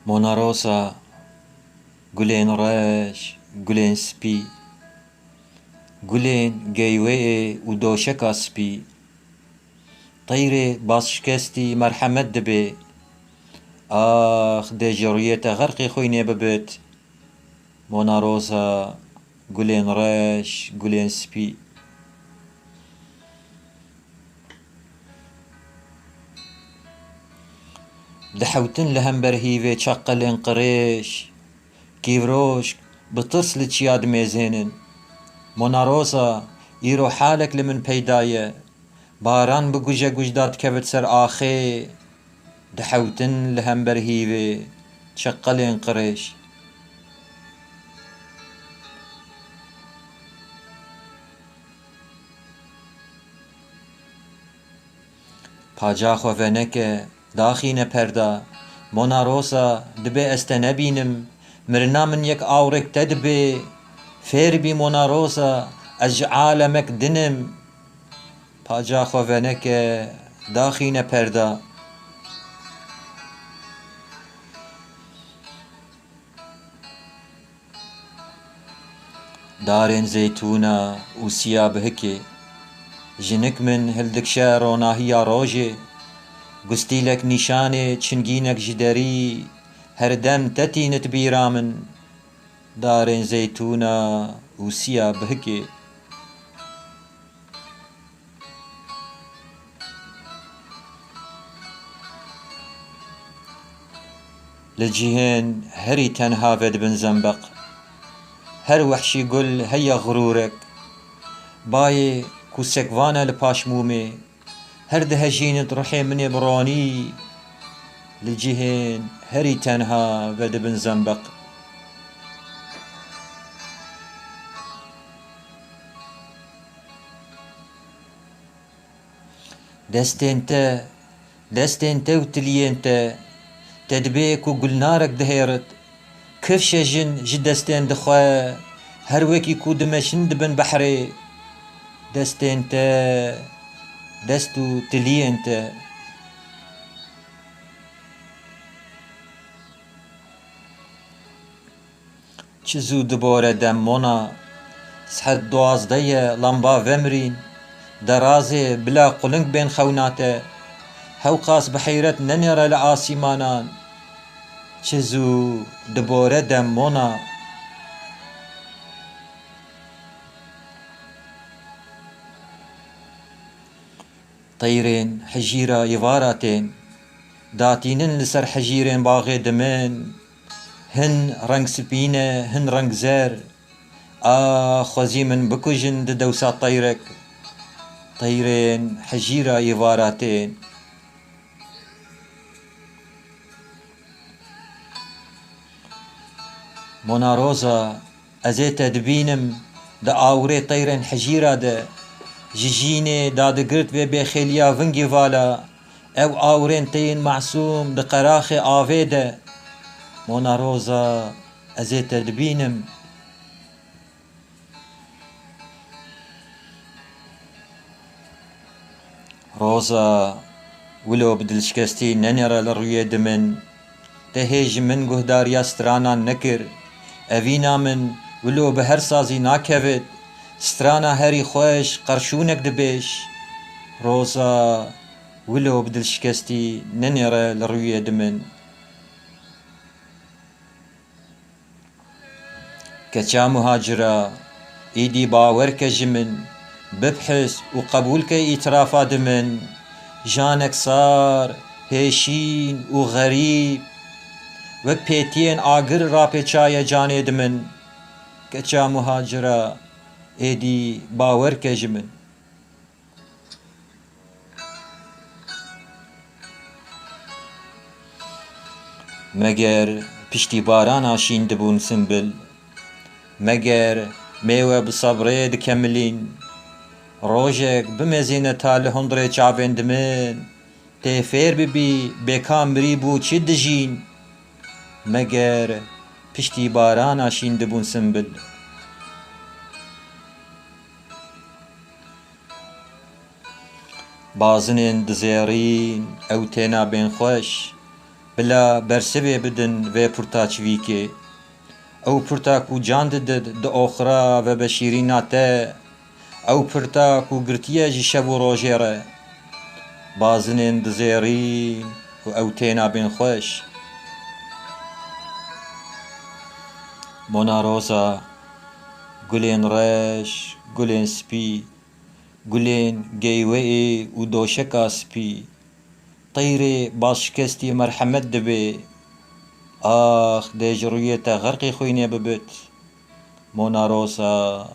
موناروسا گلين رش گلين سبي گلين جيوي ودوشكا سبي طيري باشكستي مرحمت دبي آخ دي جريتا غرقي خويني ببت موناروسا گلين رش گلين سبي دحوتن لهم برهيفي تشقلين قريش كيفروش بطرس لتشياد ميزينن موناروسا يرو حالك لمن بيداية باران بگوجه گجدات كبت سر آخي دحوتن لهم برهيفي تشقلين قريش پاجا خوفنك داخين پردا موناروسا دبي استنبينم مرنا من يك آورك تدبي فير بي موناروسا اج عالمك دنم پاجا خوفنك داخين پردا دارين زيتونا وسيا بهكي جنك من هلدكشا روناهيا روجي قستيلك نشاني تشنجينك جدري هردم تتين تبيرامن دارين زيتونا وسيا بهكي للجهين هري تنها فد بن زنبق هر وحشي قل هيا غرورك باي كوسكوانا لباشمومي هر دهجين تروحي مني براني لجهين هري تنها فد بن زنبق دستين تا وتليين تا تدبيك وقلنارك دهيرت كيف جن جدستين دخوا هر وكي كو دمشن دبن بحري دستين تا دستو تليين تا چزو دبوره دم مونا سحت دوازده لمبا ومرين درازي بلا قلنق بين خوناته هوقاس بحيرت ننرى لآسيمانان چزو دبوره دم مونا طيرين حجيرة يفاراتين داتينن لسر حجيرين باغي دمن هن رنگ سبينة هن رنگ زر خوزي من بكجن دوسا طيرك طيرين حجيرة يفاراتين موناروسا ازيت دبينم دا آوري طيرين حجيرة دا جيجيني دا دقرت بخيليا فنجي فالا او آورين تين معصوم دا قراخي آفيدا موناروسا ازيت دبينم روزا ولو بدلشكستي ننرى لروية دمن تهيج من قهدار يسترانا نكر أفينا من ولو بهر سازي ناكفت سترانا هري خوش قرشونك دبيش روزا ولو بدلشكستي ننرى لروية دمن كچا مهاجرة ايدي باورك جمن ببحث وقبولك اعترافا دمن جانك صار هيشين وغريب وك بيتين آگر را پیچای جاني دمن كچا مهاجرة ايدي باورك جمن مگر پشتی باران آشین دبون سنبل مگر ميوه بصبري دكملين روجك بمزينة تال هندري چاوين دمن تفير ببي بكام بريبو چي دجين مگر پشتی باران آشین دبون سنبل بازنين دزيرين او تينا بين خوش بلا برسبه بدن و پرتاچویکه او پرتاکو جان ددد د آخرا و بشیریناته او پرتاکو گرتیه جی شب و روژیره بازنین دزیرین و او تینا بین خوش موناروزا گلین رش گلین سپی گلین گیوه و دوشکا سپی طيري باشكستي مرحمت دبي آخ ديجرويتا غرقي خويني ببت مونا روسا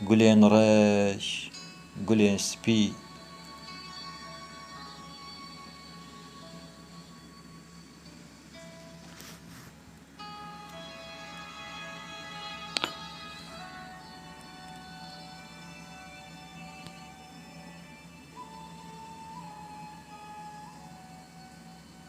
قولين رش قولين سبي